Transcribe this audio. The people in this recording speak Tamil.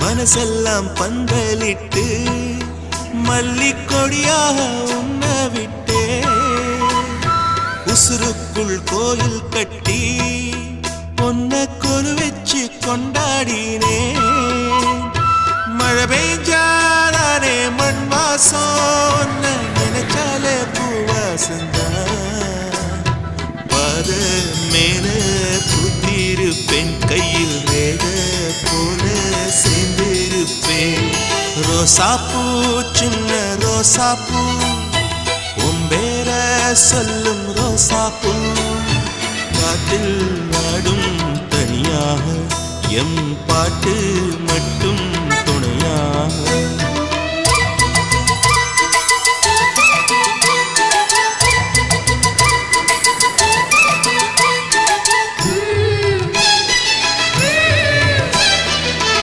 மனசெல்லாம் பந்தலிட்டு மல்லிக்கொடியாக உன்ன விட்டே உசுருக்குள் கோயில் கட்டி பொன்ன கொலு வச்சு கொண்டாடினே மழை பெய்ஞ்சாதானே மண் வாசம் நினைச்சாலே பூவாசந்தான் பாத மேல பூத்திருப்பேன் கையில் ரேக போல சேர்ந்திருப்பேன் ரோசாப்பூ சின்ன ரோசாப்பூ உம்பேர சொல்லும் ரோசாப்பூ காத்தில் நாடும் தனியாக எம் பாட்டு மட்டும்